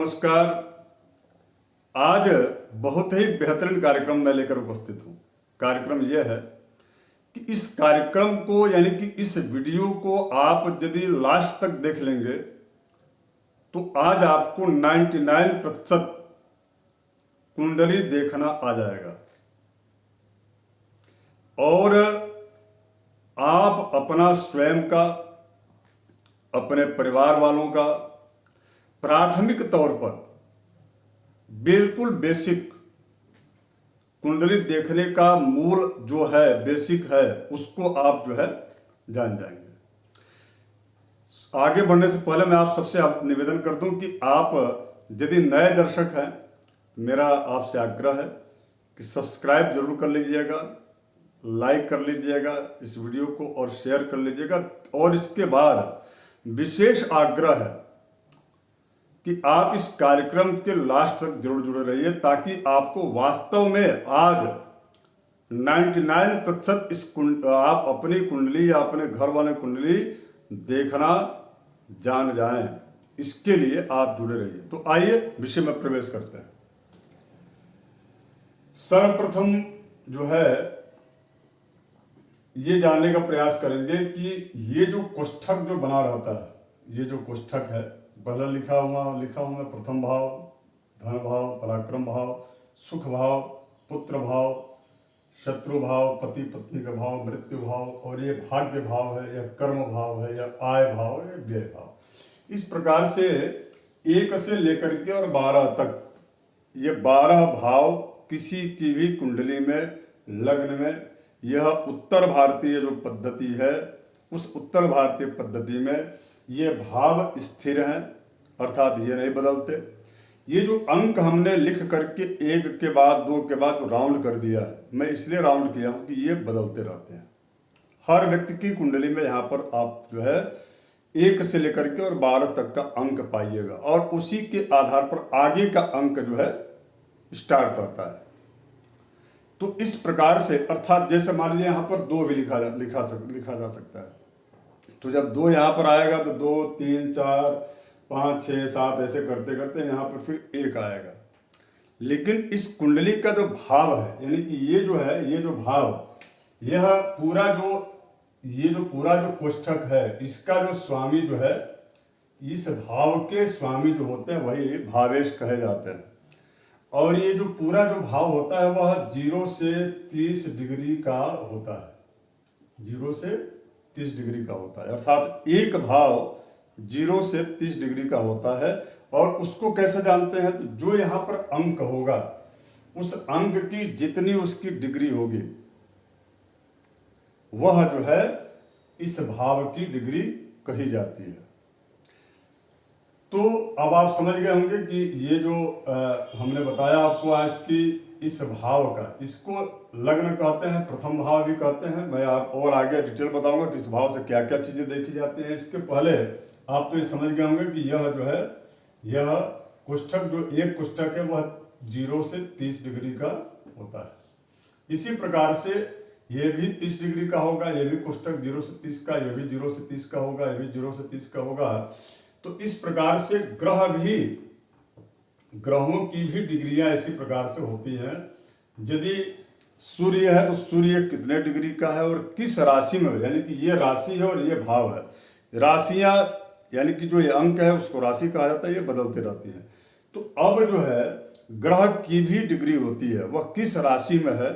नमस्कार। आज बहुत ही बेहतरीन कार्यक्रम मैं लेकर उपस्थित हूँ। कार्यक्रम यह है कि इस कार्यक्रम को यानी कि इस वीडियो को आप यदि लास्ट तक देख लेंगे तो आज आपको 99% कुंडली देखना आ जाएगा और आप अपना स्वयं का, अपने परिवार वालों का प्राथमिक तौर पर बिल्कुल बेसिक कुंडली देखने का मूल जो है, बेसिक है, उसको आप जो है जान जाएंगे। आगे बढ़ने से पहले मैं आप सबसे निवेदन कर दूं कि आप यदि नए दर्शक हैं, मेरा आपसे आग्रह है कि सब्सक्राइब जरूर कर लीजिएगा, लाइक कर लीजिएगा इस वीडियो को और शेयर कर लीजिएगा। और इसके बाद विशेष आग्रह है कि आप इस कार्यक्रम के लास्ट तक जरूर जुड़े रहिए ताकि आपको वास्तव में आज 99% आप अपनी कुंडली या अपने घर वाले कुंडली देखना जान जाएं। इसके लिए आप जुड़े रहिए। तो आइए विषय में प्रवेश करते हैं। सर्वप्रथम जो है ये जानने का प्रयास करेंगे कि ये जो कोष्ठक जो बना रहता है, ये जो कोष्ठक है, पहला लिखा हुआ मैं प्रथम भाव, धन भाव, पराक्रम भाव, सुख भाव, पुत्र भाव, शत्रु भाव, पति पत्नी का भाव, मृत्यु भाव, और ये भाग्य भाव है या कर्म भाव है या आय भाव है या व्यय भाव। इस प्रकार से 1 से लेकर के और 12 तक ये 12 भाव किसी की भी कुंडली में, लग्न में, यह उत्तर भारतीय जो पद्धति है, उस उत्तर भारतीय पद्धति में ये भाव स्थिर हैं, अर्थात ये नहीं बदलते। ये जो अंक हमने लिख करके 1 के बाद 2 के बाद राउंड कर दिया है, मैं इसलिए राउंड किया हूं कि ये बदलते रहते हैं। हर व्यक्ति की कुंडली में यहाँ पर आप जो है 1 से लेकर के और 12 तक का अंक पाइएगा और उसी के आधार पर आगे का अंक जो है स्टार्ट रहता है। तो इस प्रकार से, अर्थात जैसे मान लीजिए यहाँ पर 2 भी लिखा जा सकता है। तो जब 2 यहाँ पर आएगा तो 2, 3, 4, 5, 6, 7 ऐसे करते करते यहाँ पर फिर 1 आएगा। लेकिन इस कुंडली का जो भाव है, यानी कि ये जो है, ये जो भाव, यह पूरा जो कोष्ठक है, इसका जो स्वामी जो है, इस भाव के स्वामी जो होते हैं वही भावेश कहे जाते हैं। और ये जो पूरा जो भाव होता है वह 0 से 30 डिग्री का होता है। 0 से 30 डिग्री का होता है, अर्थात एक भाव 0 से 30 डिग्री का होता है। और उसको कैसे जानते हैं? तो जो यहाँ पर अंक होगा, उस अंक की जितनी उसकी डिग्री होगी, वह जो है इस भाव की डिग्री कही जाती है। तो अब आप समझ गए होंगे कि ये जो हमने बताया आपको आज की इस भाव का, इसको लग्न कहते हैं, प्रथम भाव भी कहते हैं। मैं आप और आगे डिटेल बताऊंगा कि इस भाव से क्या क्या चीजें देखी जाती हैं। इसके पहले आप तो ये समझ गए होंगे कि यह जो है, यह कोष्ठक, जो एक कोष्ठक है, वह 0 से 30 डिग्री का होता है। इसी प्रकार से यह भी 30 डिग्री का होगा, यह भी कोष्ठक 0 से 30 का, यह भी 0 से 30 का होगा, यह भी 0 से 30 का होगा। तो इस प्रकार से ग्रहों की भी डिग्रियां इसी प्रकार से होती हैं। यदि सूर्य है तो सूर्य कितने डिग्री का है और किस राशि में है, यानी कि ये राशि है और ये भाव है। राशियां यानी कि जो ये अंक है उसको राशि कहा जाता है, ये बदलते रहती हैं। तो अब जो है ग्रह की भी डिग्री होती है, वह किस राशि में है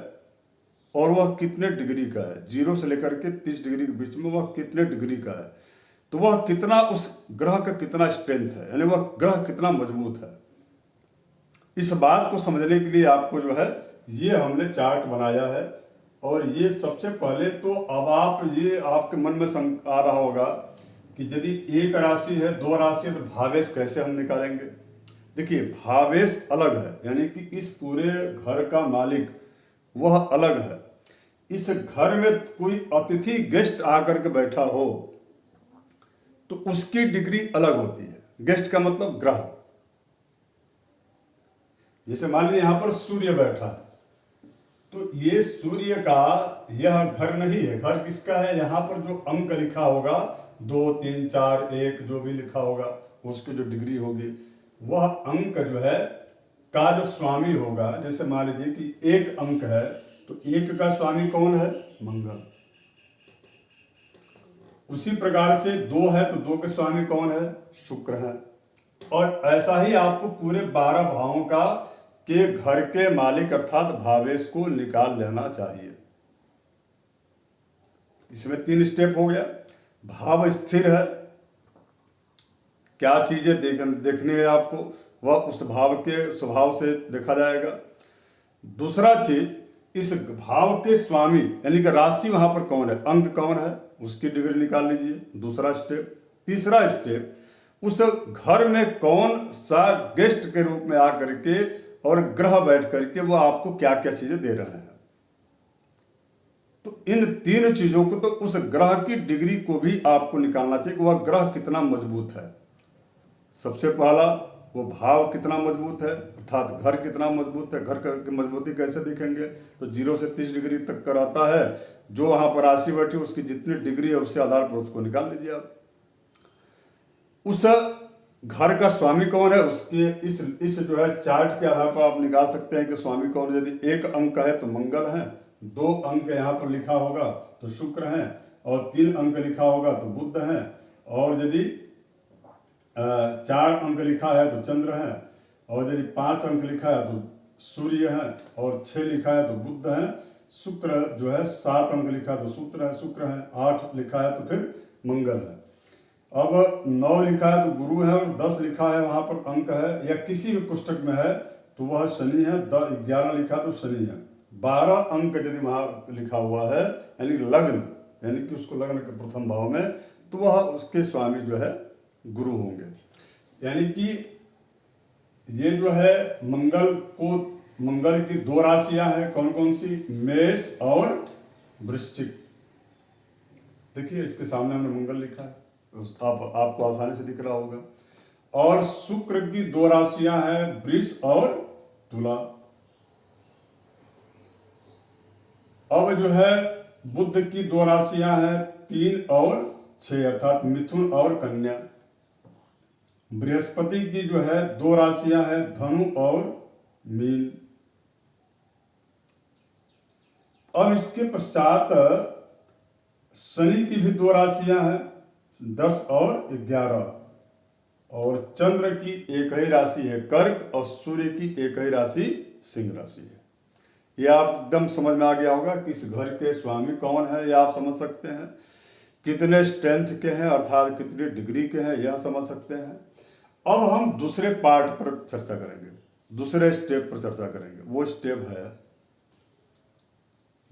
और वह कितने डिग्री का है। 0 से लेकर के 30 डिग्री के बीच में वह कितने डिग्री का है, तो वह कितना, उस ग्रह का कितना स्ट्रेंथ है, यानी वह ग्रह कितना मजबूत है। इस बात को समझने के लिए आपको जो है ये हमने चार्ट बनाया है। और ये सबसे पहले तो अब ये आपके मन में आ रहा होगा कि यदि एक राशि है, 2 राशि है, तो भावेश कैसे हम निकालेंगे। देखिए, भावेश अलग है, यानी कि इस पूरे घर का मालिक वह अलग है। इस घर में कोई अतिथि गेस्ट आकर के बैठा हो तो उसकी डिग्री अलग होती है। गेस्ट का मतलब ग्रह। जैसे मान लीजिए यहां पर सूर्य बैठा है, तो ये सूर्य का यह घर नहीं है। घर किसका है? यहां पर जो अंक लिखा होगा 2, 3, 4, 1 जो भी लिखा होगा उसकी जो डिग्री होगी वह अंक जो है का जो स्वामी होगा, जैसे मान लीजिए कि एक अंक है तो एक का स्वामी कौन है? मंगल। उसी प्रकार से दो है तो दो के स्वामी कौन है? शुक्र है। और ऐसा ही आपको पूरे 12 भावों का के घर के मालिक अर्थात भावेश को निकाल लेना चाहिए। इसमें 3 स्टेप हो गया। भाव स्थिर है, क्या चीजें देखनी है आपको, वह उस भाव के स्वभाव से देखा जाएगा। दूसरा चीज, इस भाव के स्वामी यानी कि राशि वहां पर कौन है, अंक कौन है, उसकी डिग्री निकाल लीजिए, दूसरा स्टेप। तीसरा स्टेप, उस घर में कौन सा गेस्ट के रूप में आकर के और ग्रह बैठ करके वो आपको क्या क्या चीजें दे रहे हैं। तो इन 3 चीजों को, तो उस ग्रह की डिग्री को भी आपको निकालना चाहिए कि वह ग्रह कितना मजबूत है। सबसे पहला, वो भाव कितना मजबूत है, अर्थात घर कितना मजबूत है। घर की मजबूती कैसे देखेंगे? तो 0 से 30 डिग्री तक का रहता है। जो वहां पर राशि बैठी उसकी जितनी डिग्री है उसके आधार पर उसको निकाल लीजिए आप। उस घर का स्वामी कौन है, उसके इस जो है चार्ट के आधार पर आप निकाल सकते हैं कि स्वामी कौन है। यदि 1 अंक है तो मंगल है, 2 अंक यहाँ पर लिखा होगा तो शुक्र है, और 3 अंक लिखा होगा तो बुध है, और यदि 4 अंक लिखा है तो चंद्र है, और यदि 5 अंक लिखा है तो सूर्य है, और 6 लिखा है तो बुध है। शुक्र जो है 7 अंक लिखा है तो शुक्र है, 8 लिखा है तो फिर मंगल है। अब 9 लिखा है तो गुरु है, और 10 लिखा है वहां पर अंक है या किसी भी पुस्तक में है तो वह शनि है। 11 लिखा तो शनि है। 12 अंक यदि वहां लिखा हुआ है यानी लग्न, यानी कि उसको लग्न के प्रथम भाव में, तो वह उसके स्वामी जो है गुरु होंगे। यानी कि ये जो है मंगल की 2 राशियां हैं, कौन कौन सी? मेष और वृश्चिक। देखिए इसके सामने हमने मंगल लिखा है, आपको आसानी से दिख रहा होगा। और शुक्र की 2 राशियां हैं, वृष और तुला। अब जो है बुध की 2 राशियां हैं, 3 और 6 अर्थात मिथुन और कन्या। बृहस्पति की जो है 2 राशियां हैं, धनु और मीन। अब इसके पश्चात शनि की भी 2 राशियां हैं, 10 और 11, और चंद्र की एक ही राशि है कर्क, और सूर्य की एक ही राशि सिंह राशि है। ये आप एकदम समझ में आ गया होगा कि इस घर के स्वामी कौन है, यह आप समझ सकते हैं। कितने स्ट्रेंथ के हैं अर्थात कितनी डिग्री के हैं, यह समझ सकते हैं। अब हम दूसरे पार्ट पर चर्चा करेंगे, दूसरे स्टेप पर चर्चा करेंगे। वो स्टेप है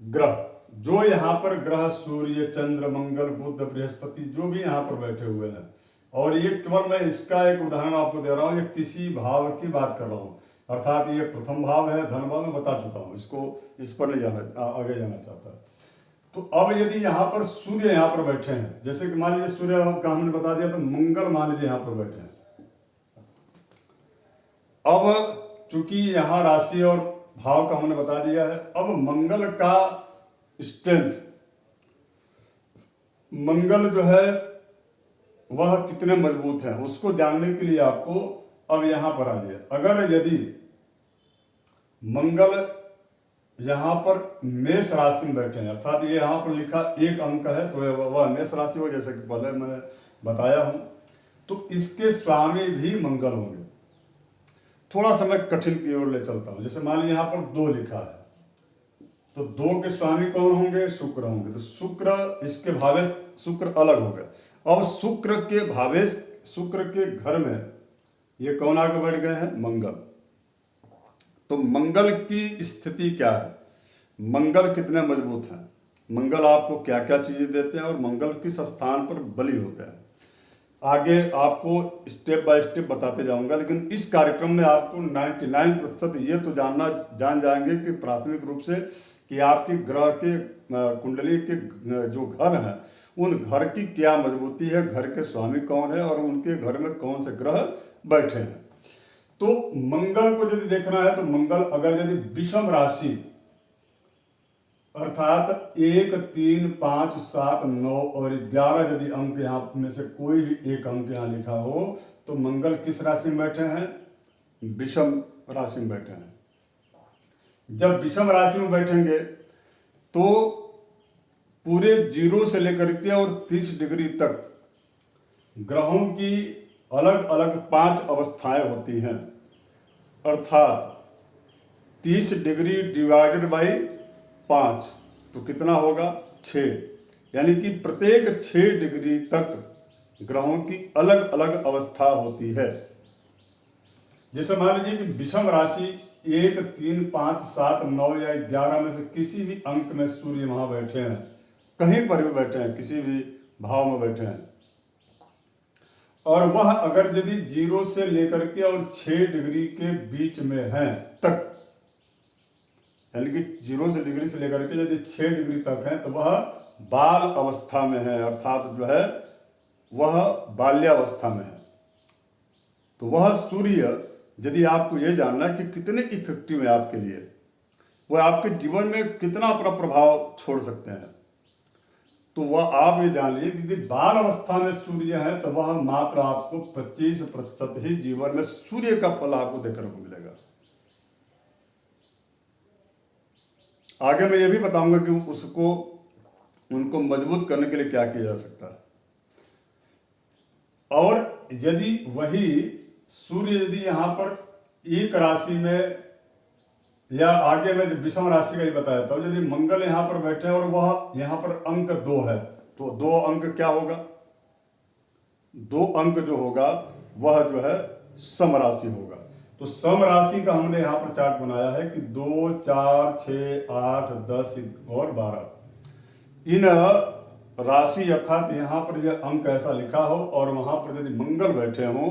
ग्रह। जो यहाँ पर ग्रह सूर्य, चंद्र, मंगल, बुध, बृहस्पति जो भी यहाँ पर बैठे हुए हैं, और ये केवल मैं इसका एक उदाहरण आपको दे रहा हूँ, ये किसी भाव की बात कर रहा हूँ, अर्थात ये प्रथम भाव है, धन भाव में बता चुका हूँ, इसको इस पर नहीं जाना, आगे जाना चाहता। तो अब यदि यहाँ पर सूर्य यहाँ पर बैठे हैं, जैसे कि मान लीजिए सूर्य का हमने बता दिया, तो मंगल मान लीजिए यहाँ पर बैठे हैं। अब चूंकि यहाँ राशि और भाव का हमने बता दिया है, अब मंगल का स्ट्रेंथ, मंगल जो है वह कितने मजबूत है उसको जानने के लिए आपको अब यहां पर आ जाए। अगर यदि मंगल यहां पर मेष राशि में बैठे हैं, अर्थात ये यहां पर लिखा 1 अंक है तो वह मेष राशि हो, जैसे कि पहले मैंने बताया हूं, तो इसके स्वामी भी मंगल होंगे। थोड़ा सा मैं कठिन की ओर ले चलता हूं। जैसे मान लीजिए यहां पर 2 लिखा है, तो 2 के स्वामी कौन होंगे? शुक्र होंगे। तो शुक्र, इसके भावेश शुक्र अलग हो गए। अब शुक्र के भावेश, शुक्र के घर में ये कौन आगे बढ़ गए हैं? मंगल। तो मंगल की स्थिति क्या है, मंगल कितने मजबूत हैं, मंगल आपको क्या क्या चीजें देते हैं, और मंगल किस स्थान पर बली होते हैं, आगे आपको स्टेप बाय स्टेप बताते जाऊंगा। लेकिन इस कार्यक्रम में आपको 99% ये तो जान जाएंगे कि प्राथमिक रूप से कि आपकी ग्रह के कुंडली के जो घर हैं उन घर की क्या मजबूती है, घर के स्वामी कौन है, और उनके घर में कौन से ग्रह बैठे हैं। तो मंगल को यदि देखना है तो मंगल अगर यदि विषम राशि अर्थात 1, 3, 5, 7, 9 और 11 यदि अंक यहाँ में से कोई भी एक अंक यहाँ लिखा हो, तो मंगल किस राशि में बैठे हैं? विषम राशि में बैठे हैं। जब विषम राशि में बैठेंगे तो पूरे 0 से लेकर के और 30 डिग्री तक ग्रहों की अलग अलग 5 अवस्थाएं होती हैं, अर्थात 30 डिग्री डिवाइडेड बाई 5 तो कितना होगा 6, यानी कि प्रत्येक 6 डिग्री तक ग्रहों की अलग अलग अवस्था होती है। जैसे मान लीजिए कि विषम राशि 1, 3, 5, 7, 9 या 11 में से किसी भी अंक में सूर्य वहां बैठे हैं, कहीं पर भी बैठे हैं, किसी भी भाव में बैठे हैं, और वह अगर यदि 0 से लेकर के और 6 डिग्री के बीच में है तक, यानी कि 0 से डिग्री से लेकर के यदि 6 डिग्री तक है तो वह बाल अवस्था में है, अर्थात जो है वह बाल्यावस्था में है। तो वह सूर्य, यदि आपको ये जानना है कि कितने इफेक्टिव है आपके लिए, वह आपके जीवन में कितना अपना प्रभाव छोड़ सकते हैं, तो वह आप ये जान लीजिए कि यदि बाल अवस्था में सूर्य है तो वह मात्र आपको 25% ही जीवन में सूर्य का फल आपको देखने को मिलेगा। आगे मैं ये भी बताऊंगा कि उनको मजबूत करने के लिए क्या किया जा सकता है। और यदि वही सूर्य यदि यहाँ पर एक राशि में, या आगे मैं विषम राशि का ही बताया था, यदि मंगल यहाँ पर बैठे और वह यहाँ पर अंक 2 है तो 2 अंक क्या होगा, 2 अंक जो होगा वह जो है सम राशि होगा। तो सम राशि का हमने यहाँ पर चार्ट बनाया है कि 2, 4, 6, 8, 10 और 12 इन राशि अर्थात यहाँ पर यह अंक ऐसा लिखा हो और वहां पर यदि मंगल बैठे हों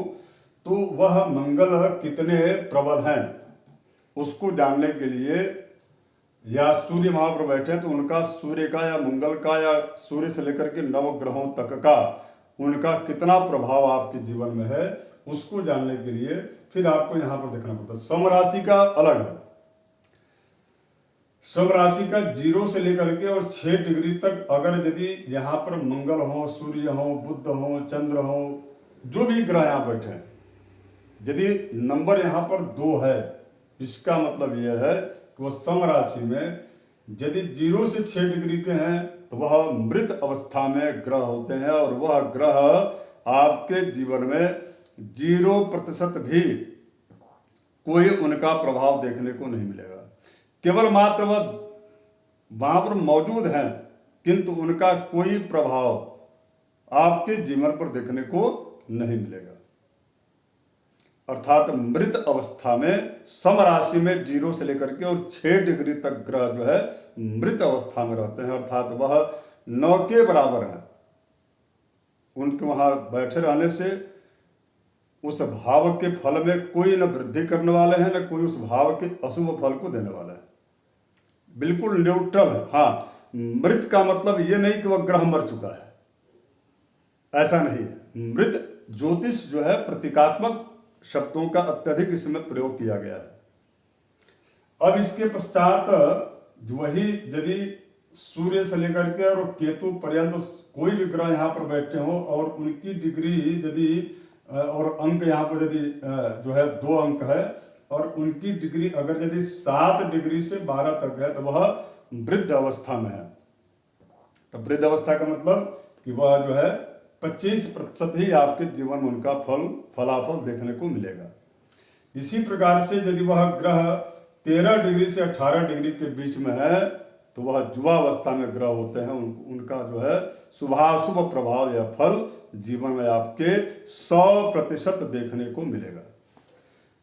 तो वह मंगल कितने प्रबल हैं उसको जानने के लिए, या सूर्य वहां पर बैठे तो उनका सूर्य का या मंगल का या सूर्य से लेकर के 9 ग्रहों तक का उनका कितना प्रभाव आपके जीवन में है, उसको जानने के लिए फिर आपको यहां पर देखना पड़ता है। सम राशि का अलग है, सम राशि का 0 से लेकर के और 6 डिग्री तक अगर यदि यहाँ पर मंगल हो, सूर्य हो, बुध हो, चंद्र हो, जो भी ग्रह यहाँ बैठे हैं, यदि नंबर यहाँ पर 2 है, इसका मतलब यह है कि वह सम राशि में यदि 0 से 6 डिग्री के हैं तो वह मृत अवस्था में ग्रह होते हैं, और वह ग्रह आपके जीवन में 0% भी कोई उनका प्रभाव देखने को नहीं मिलेगा। केवल मात्र वह वहां पर मौजूद हैं किंतु उनका कोई प्रभाव आपके जीवन पर देखने को नहीं मिलेगा। अर्थात मृत अवस्था में सम राशि में 0 से लेकर के और 6 डिग्री तक ग्रह जो है मृत अवस्था में रहते हैं, अर्थात वह 9 के बराबर है। उनके वहां बैठे रहने से उस भाव के फल में कोई न वृद्धि करने वाले हैं, न कोई उस भाव के अशुभ फल को देने वाला है, बिल्कुल न्यूट्रल है। हाँ, मृत का मतलब ये नहीं कि वह ग्रह मर चुका है, ऐसा नहीं है। मृत ज्योतिष जो है प्रतीकात्मक शब्दों का अत्यधिक इसमें प्रयोग किया गया है। अब इसके पश्चात वही यदि सूर्य से लेकर के और केतु पर्यंत कोई भी ग्रह यहाँ पर बैठे हो और उनकी डिग्री यदि और अंक यहाँ पर यदि जो है 2 अंक है और उनकी डिग्री अगर यदि 7 डिग्री से 12 तक है तो वह वृद्ध अवस्था में है। तो वृद्ध अवस्था का मतलब कि वह जो है 25% ही आपके जीवन में उनका फलाफल देखने को मिलेगा। इसी प्रकार से यदि वह ग्रह 13 डिग्री से 18 डिग्री के बीच में है तो वह युवा अवस्था में ग्रह होते हैं, उनका जो है शुभाशुभ प्रभाव या फल जीवन में आपके 100% देखने को मिलेगा।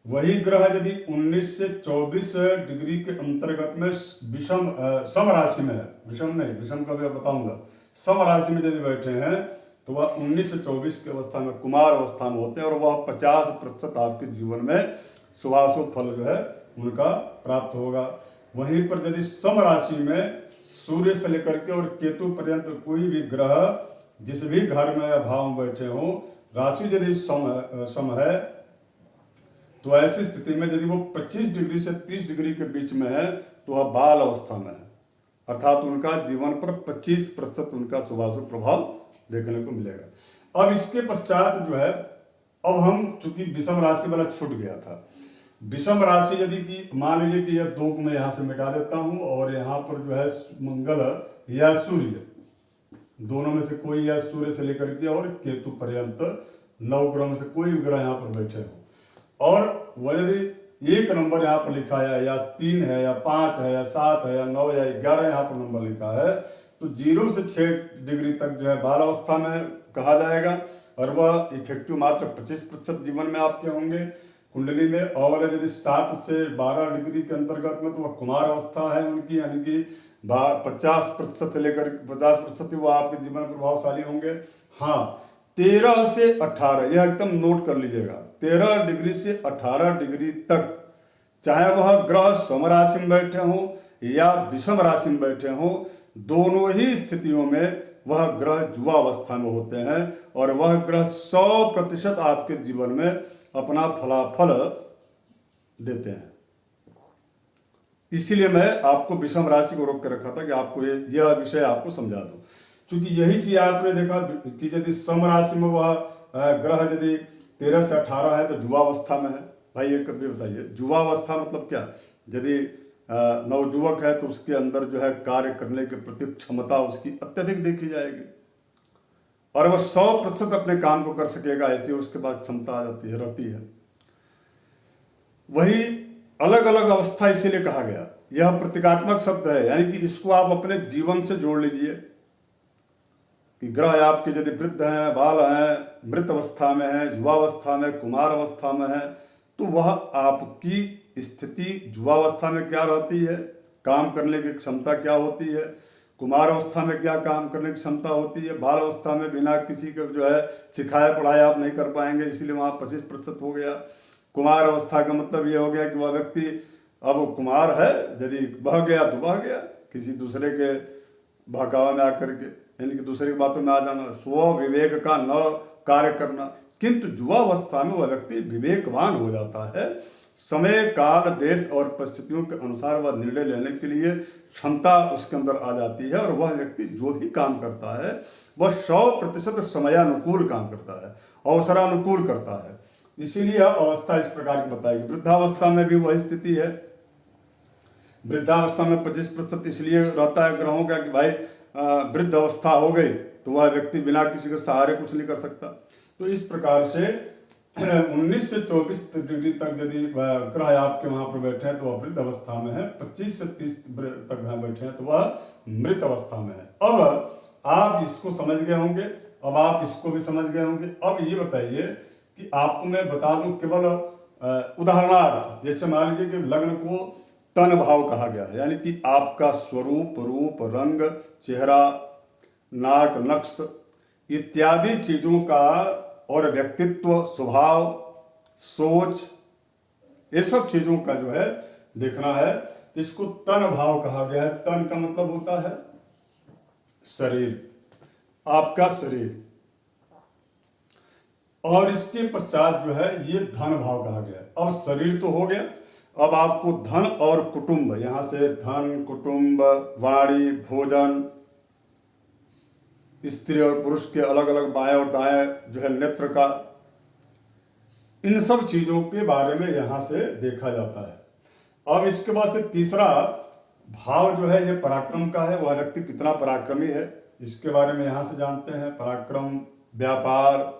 वही ग्रह यदि 19 से 24 डिग्री के अंतर्गत में सम राशि में है, विषम का भी बताऊंगा, सम राशि में यदि बैठे हैं तो वह 19 से 24 की अवस्था में कुमार अवस्था में होते हैं और वह 50% आपके जीवन में शुभाशुभ फल जो है उनका प्राप्त होगा। वहीं पर यदि सम राशि में सूर्य से लेकर के और केतु पर्यंत कोई भी ग्रह जिस भी घर में या भाव में बैठे हों, राशि यदि सम है तो ऐसी स्थिति में यदि वो 25 डिग्री से 30 डिग्री के बीच में है तो वह बाल अवस्था में है, अर्थात उनका जीवन पर 25% उनका शुभाशुभ प्रभाव देखने को मिलेगा। अब इसके पश्चात जो है, अब हम चूंकि विषम राशि वाला छूट गया था, विषम राशि यदि कि मान लीजिए कि यह 2 को मैं यहाँ से मिटा देता हूँ और यहाँ पर जो है मंगल या सूर्य, दोनों में से कोई, या सूर्य से लेकर के और केतु पर्यंत 9 ग्रह में से कोई भी ग्रह यहाँ पर बैठे हो, और वह यदि 1 नंबर यहाँ पर लिखा है, या 3 है, या 5 है, या 7 है, या 9 या 11 यहाँ पर नंबर लिखा है, तो 0 से 6 डिग्री तक जो है बाल अवस्था में कहा जाएगा, और वह इफेक्टिव मात्र 25% जीवन में आपके होंगे कुंडली में। और यदि 7 से 12 डिग्री के अंतर्गत में तो वह कुमार अवस्था है उनकी, यानी कि 50% से लेकर 50% वो आपके जीवन में प्रभावशाली होंगे। हाँ, 13 से 18, यह एकदम नोट कर लीजिएगा, 13 डिग्री से 18 डिग्री तक, चाहे वह ग्रह सम राशि में बैठे हों या विषम राशि में बैठे हों, दोनों ही स्थितियों में वह ग्रह जुआवस्था में होते हैं, और वह ग्रह 100% आपके जीवन में अपना फलाफल देते हैं। इसीलिए मैं आपको विषम राशि को रोक कर रखा था कि आपको यह विषय आपको समझा दूं, क्योंकि यही चीज आपने देखा कि यदि सम राशि में वह ग्रह यदि 13 से 18 है तो जुआवस्था में है। भाई ये कभी बताइए, जुआवस्था मतलब क्या? यदि नवजुवक है तो उसके अंदर जो है कार्य करने के प्रति क्षमता उसकी अत्यधिक देखी जाएगी, और वह 100% अपने काम को कर सकेगा, ऐसी उसके बाद क्षमता आ जाती है, रहती है। वही अलग अलग अवस्था इसीलिए कहा गया, यह प्रतीकात्मक शब्द है, यानी कि इसको आप अपने जीवन से जोड़ लीजिए कि ग्रह आपके यदि वृद्ध हैं, बाल हैं, मृत अवस्था में है, युवावस्था में, कुमार अवस्था में है, तो वह आपकी स्थिति जुआवस्था में क्या रहती है, काम करने की क्षमता क्या होती है, कुमार अवस्था में क्या काम करने की क्षमता होती है, बाल अवस्था में बिना किसी के जो है सिखाए पढ़ाए आप नहीं कर पाएंगे, इसलिए वहाँ 25% हो गया। कुमार अवस्था का मतलब ये हो गया कि वह व्यक्ति अब कुमार है, यदि बह गया तो बह गया, किसी दूसरे के बहकावा में आकर के, यानी कि दूसरे की बातों में आ जाना, स्व विवेक का न कार्य करना। किंतु जुआवस्था में वह व्यक्ति विवेकवान हो जाता है, समय काल देश और परिस्थितियों के अनुसार वह निर्णय लेने के लिए क्षमता उसके अंदर आ जाती है, और वह व्यक्ति जो भी काम करता है वह 100% समयानुकूल काम करता है, अवसरानुकूल करता है। इसीलिए अवस्था इस प्रकार की बताएगी। वृद्धावस्था में भी वही स्थिति है। वृद्धावस्था में 25% इसलिए रहता है ग्रहों का कि भाई वृद्ध अवस्था हो गई तो वह व्यक्ति बिना किसी के सहारे कुछ नहीं कर सकता। तो इस प्रकार से 19 से 24 डिग्री तक यदि ग्रह आपके वहां पर बैठे हैं तो वह वृद्ध अवस्था में है, 25 से 30 तक ग्रह बैठे हैं तो वह मृत अवस्था में है। अब आप इसको समझ गए होंगे, अब आप इसको भी समझ गए होंगे। अब ये बताइए कि आपको मैं बता दूं केवल उदाहरणार्थ, जैसे मान लीजिए कि लग्न को तन भाव कहा गया है, यानी कि आपका स्वरूप, रूप, रंग, चेहरा, नाक, नक्श इत्यादि चीजों का, और व्यक्तित्व, स्वभाव, सोच, ये सब चीजों का जो है देखना है। इसको तन भाव कहा गया है। तन का मतलब होता है शरीर, आपका शरीर, और इसके पश्चात जो है ये धन भाव कहा गया है। अब शरीर तो हो गया, अब आपको धन और कुटुंब, यहां से धन, कुटुंब, वाणी, भोजन, स्त्री और पुरुष के अलग अलग बाएं और दाएं जो है नेत्र का, इन सब चीजों के बारे में यहां से देखा जाता है। अब इसके बाद से तीसरा भाव जो है ये पराक्रम का है, वह व्यक्ति कितना पराक्रमी है इसके बारे में यहां से जानते हैं। पराक्रम, व्यापार,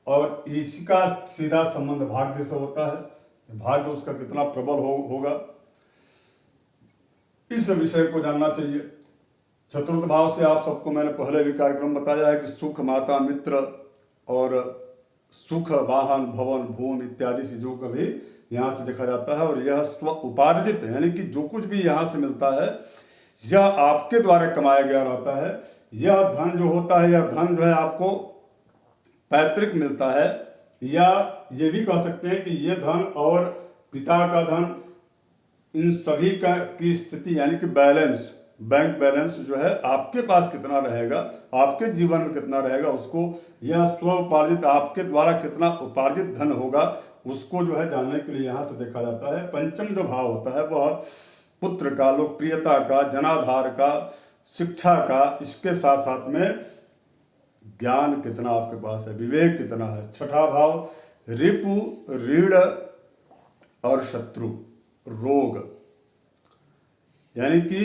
और इसका सीधा संबंध भाग्य से होता है, भाग्य उसका कितना प्रबल होगा, इस विषय को जानना चाहिए। चतुर्थ भाव से आप सबको मैंने पहले भी कार्यक्रम बताया है कि सुख, माता, मित्र और सुख, वाहन, भवन, भूमि इत्यादि चीजों का भी यहाँ से देखा जाता है। और यह स्व उपार्जित है, यानी कि जो कुछ भी यहाँ से मिलता है यह आपके द्वारा कमाया गया रहता है। यह धन जो होता है, यह धन जो है आपको पैतृक मिलता है, या ये भी कह सकते हैं कि ये धन और पिता का धन, इन सभी का की स्थिति यानी कि बैलेंस, बैंक बैलेंस जो है आपके पास कितना रहेगा, आपके जीवन में कितना रहेगा, उसको यह स्व उपार्जित, आपके द्वारा कितना उपार्जित धन होगा, उसको जो है जानने के लिए यहाँ से देखा जाता है। पंचम जो भाव होता है वह पुत्र का, लोकप्रियता का, जनाधार का, शिक्षा का, इसके साथ साथ में ज्ञान कितना आपके पास है, विवेक कितना है। छठा भाव रिपु, रीढ़ और शत्रु, रोग, यानी कि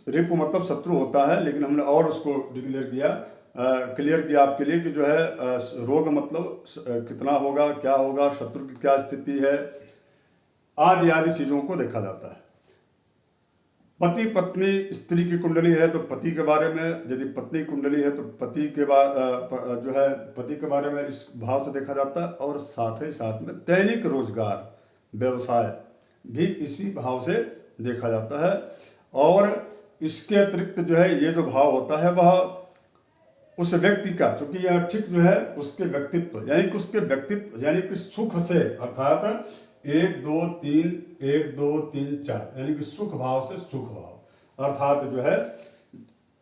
रिपु मतलब शत्रु होता है, लेकिन हमने और उसको क्लियर किया आपके लिए कि जो है रोग मतलब कितना होगा, क्या होगा, शत्रु की क्या स्थिति है, आदि आदि चीजों को देखा जाता है। पति पत्नी स्त्री की कुंडली है तो पति के बारे में, यदि पत्नी कुंडली है तो पति के जो है पति के बारे में इस भाव से देखा जाता है। और साथ ही साथ में दैनिक रोजगार, व्यवसाय भी इसी भाव से देखा जाता है। और इसके अतिरिक्त जो है ये जो भाव होता है वह उस व्यक्ति का, चूंकि यह ठीक जो है उसके व्यक्तित्व, यानी कि उसके व्यक्तित्व यानी कि सुख से, अर्थात 1 2 3 1 2 3 4 यानी कि सुख भाव से सुख भाव, अर्थात जो है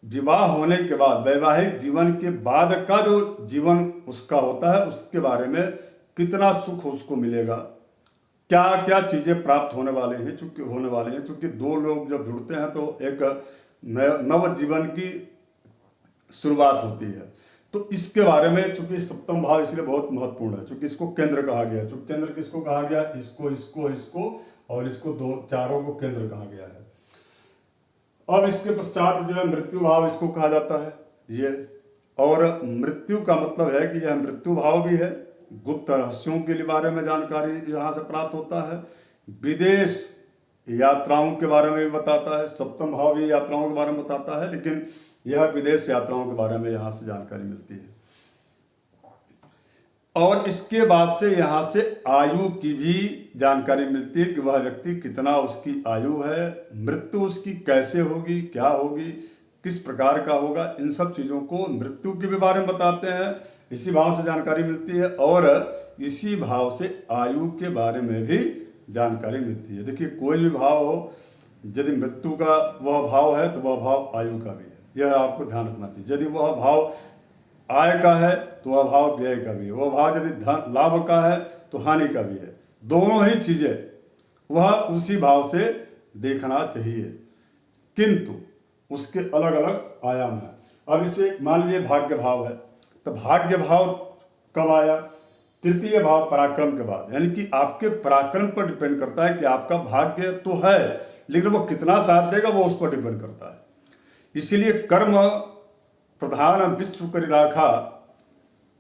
विवाह होने के बाद, वैवाहिक जीवन के बाद का जो जीवन उसका होता है उसके बारे में कितना सुख उसको मिलेगा, क्या क्या चीजें प्राप्त होने वाले हैं, चूंकि दो लोग जब जुड़ते हैं तो एक नव जीवन की शुरुआत होती है। तो इसके बारे में, चूंकि सप्तम भाव इसलिए बहुत महत्वपूर्ण है, चूंकि इसको केंद्र कहा गया है। चूंकि केंद्र किसको कहा गया, इसको और इसको चारों को केंद्र कहा गया है। अब इसके पश्चात जो है मृत्यु भाव इसको कहा जाता है ये। और मृत्यु का मतलब है कि यह मृत्यु भाव भी है, गुप्त रहस्यों के बारे में जानकारी यहाँ से प्राप्त होता है, विदेश यात्राओं के बारे में भी बताता है। सप्तम भाव भी यात्राओं के बारे में बताता है, लेकिन यह विदेश यात्राओं के बारे में यहाँ से जानकारी मिलती है। और इसके बाद से यहाँ से आयु की भी जानकारी मिलती है कि वह व्यक्ति कितना उसकी आयु है, मृत्यु उसकी कैसे होगी, क्या होगी, किस प्रकार का होगा, इन सब चीज़ों को मृत्यु के भी बारे में बताते हैं, इसी भाव से जानकारी मिलती है। और इसी भाव से आयु के बारे में भी जानकारी मिलती है। देखिए कोई भी भाव हो, यदि मृत्यु का वह भाव है तो वह भाव आयु का भी है, यह आपको ध्यान रखना चाहिए। यदि वह भाव आय का है तो वह भाव व्यय का भी है, वह भाव यदि लाभ का है तो हानि का भी है, दोनों ही चीजें वह उसी भाव से देखना चाहिए, किंतु उसके अलग अलग आयाम है। अब इसे मान लीजिए भाग्य भाव है, तो भाग्य भाव कब आया, तृतीय भाव पराक्रम के बाद, यानी कि आपके पराक्रम पर डिपेंड करता है कि आपका भाग्य तो है लेकिन वो कितना साथ देगा वो उस पर डिपेंड करता है। इसीलिए कर्म प्रधान विश्व करि राखा,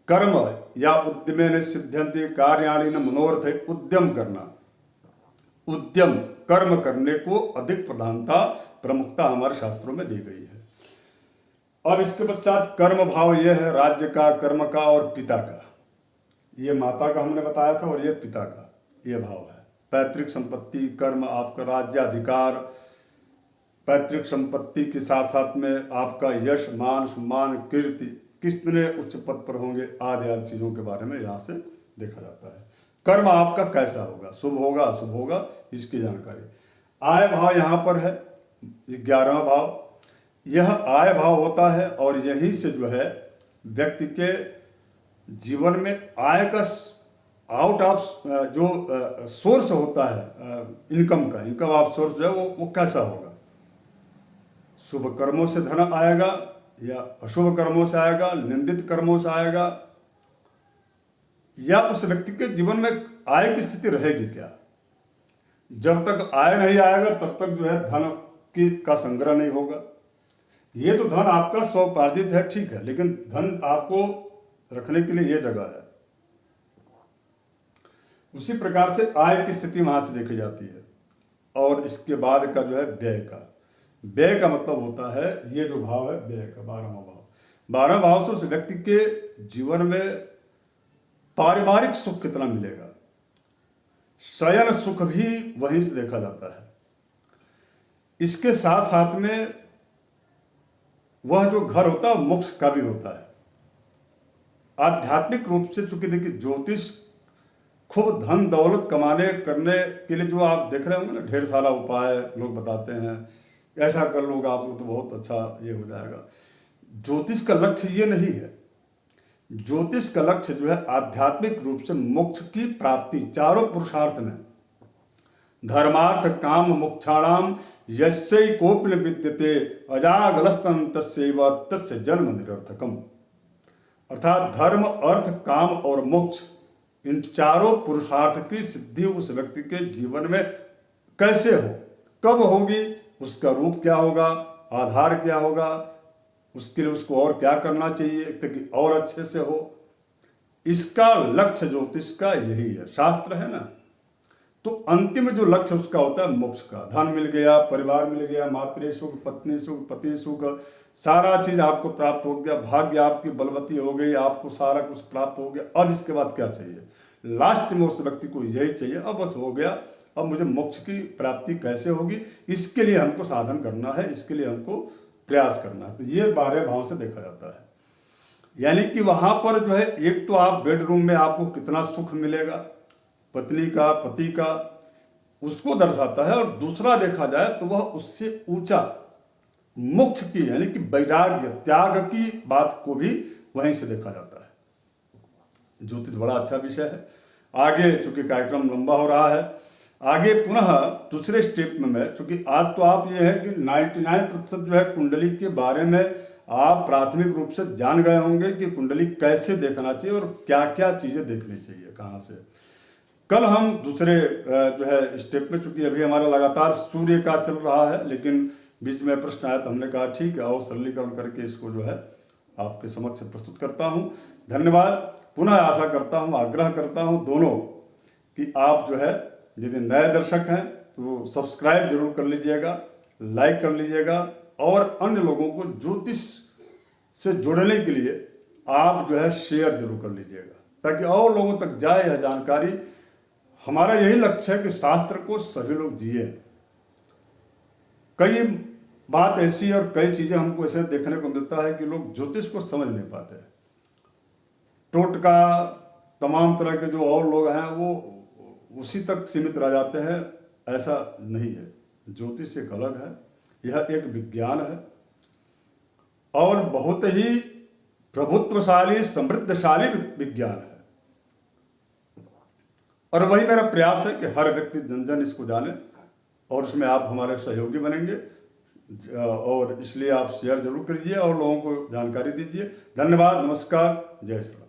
कर्म या उद्यमे न सिद्ध्यन्ति कार्याणि न मनोरथ, उद्यम करना, उद्यम कर्म करने को अधिक प्रधानता, प्रमुखता हमारे शास्त्रों में दी गई है। अब इसके पश्चात कर्म भाव यह है राज्य का, कर्म का और पिता का। ये माता का हमने बताया था और ये पिता का ये भाव है। पैतृक संपत्ति, कर्म, आपका राज्याधिकार, पैतृक संपत्ति के साथ साथ में आपका यश, मान, सम्मान, कीर्ति, कितने उच्च पद पर होंगे, आदि आदि चीजों के बारे में यहाँ से देखा जाता है। कर्म आपका कैसा होगा, शुभ होगा अशुभ होगा, इसकी जानकारी। आय भाव यहाँ पर है 11वां भाव, यह आय भाव होता है और यहीं से जो है व्यक्ति के जीवन में आय का आउट ऑफ जो सोर्स होता है इनकम का, इनकम ऑफ सोर्स जो है वो कैसा होगा, शुभ कर्मों से धन आएगा या अशुभ कर्मों से आएगा, निंदित कर्मों से आएगा, या उस व्यक्ति के जीवन में आय की स्थिति रहेगी क्या। जब तक आय नहीं आएगा तब तक जो है धन का संग्रह नहीं होगा। ये तो धन आपका स्वोपार्जित है, ठीक है, लेकिन धन आपको रखने के लिए ये जगह है। उसी प्रकार से आय की स्थिति वहां से देखी जाती है। और इसके बाद का जो है व्यय का, व्यय का मतलब होता है ये जो भाव है व्यय का 12वां भाव। 12 भाव से उस व्यक्ति के जीवन में पारिवारिक सुख कितना मिलेगा, शयन सुख भी वहीं से देखा जाता है। इसके साथ साथ में वह जो घर होता है मोक्ष का भी होता है। आध्यात्मिक रूप से, चूंकि देखिए ज्योतिष खूब धन दौलत कमाने करने के लिए जो आप देख रहे होंगे ना, ढेर सारा उपाय लोग बताते हैं, ऐसा कर लोगे आपको तो बहुत अच्छा ये हो जाएगा। ज्योतिष का लक्ष्य ये नहीं है। ज्योतिष का लक्ष्य जो है आध्यात्मिक रूप से मोक्ष की प्राप्ति, चारों पुरुषार्थ में धर्मार्थ काम मोक्षाणाम यस्यै कोपि न विद्यते अजागलस्तं तस्यैव तस्य जन्म निरर्थकम। अर्थात धर्म, अर्थ, काम और मोक्ष, इन चारों पुरुषार्थ की सिद्धि उस व्यक्ति के जीवन में कैसे हो, कब होगी, उसका रूप क्या होगा, आधार क्या होगा, उसके लिए उसको और क्या करना चाहिए ताकि और अच्छे से हो। इसका लक्ष्य ज्योतिष का यही है, शास्त्र है ना। तो अंतिम जो लक्ष्य उसका होता है मोक्ष का। धन मिल गया, परिवार मिल गया, मातृ सुख, पत्नी सुख, पति सुख, सारा चीज आपको प्राप्त हो गया, भाग्य आपकी बलवती हो गई, आपको सारा कुछ प्राप्त हो गया। अब इसके बाद क्या चाहिए? लास्ट में उस व्यक्ति को यही चाहिए, अब बस हो गया, अब मुझे मोक्ष की प्राप्ति कैसे होगी, इसके लिए हमको साधन करना है, इसके लिए हमको प्रयास करना है। तो ये 12 भाव से देखा जाता है। यानी कि वहां पर जो है, एक तो आप बेडरूम में आपको कितना सुख मिलेगा, पत्नी का, पति का, उसको दर्शाता है। और दूसरा देखा जाए तो वह उससे ऊंचा मोक्ष की, यानी कि वैराग्य, त्याग की बात को भी वहीं से देखा जाता है। ज्योतिष बड़ा अच्छा विषय है। आगे चूंकि कार्यक्रम लंबा हो रहा है, आगे पुनः दूसरे स्टेप में मैं, चूंकि आज तो आप ये है कि 99% जो है कुंडली के बारे में आप प्राथमिक रूप से जान गए होंगे कि कुंडली कैसे देखना चाहिए और क्या क्या चीजें देखनी चाहिए, कहाँ से। कल हम दूसरे जो है स्टेप में, चूंकि अभी हमारा लगातार सूर्य का चल रहा है, लेकिन बीच में प्रश्न आया तो हमने कहा ठीक है, और सरलीकरण करके इसको जो है आपके समक्ष प्रस्तुत करता हूं। धन्यवाद। पुनः आशा करता हूं, आग्रह करता हूं दोनों कि आप जो है, यदि नए दर्शक हैं तो सब्सक्राइब जरूर कर लीजिएगा, लाइक कर लीजिएगा, और अन्य लोगों को ज्योतिष से जुड़ने के लिए आप जो है शेयर जरूर कर लीजिएगा, ताकि और लोगों तक जाए यह जानकारी। हमारा यही लक्ष्य है कि शास्त्र को सभी लोग जिए। कई बात ऐसी और कई चीजें हमको ऐसे देखने को मिलता है कि लोग ज्योतिष को समझ नहीं पाते। टोटका, तमाम तरह के जो और लोग हैं वो उसी तक सीमित रह जाते हैं। ऐसा नहीं है, ज्योतिष एक अलग है, यह एक विज्ञान है और बहुत ही प्रभुत्वशाली, समृद्धशाली विज्ञान है। और वही मेरा प्रयास है कि हर व्यक्ति जन जन इसको जाने, और उसमें आप हमारे सहयोगी बनेंगे। और इसलिए आप शेयर जरूर करिए और लोगों को जानकारी दीजिए। धन्यवाद, नमस्कार, जय श्री राम।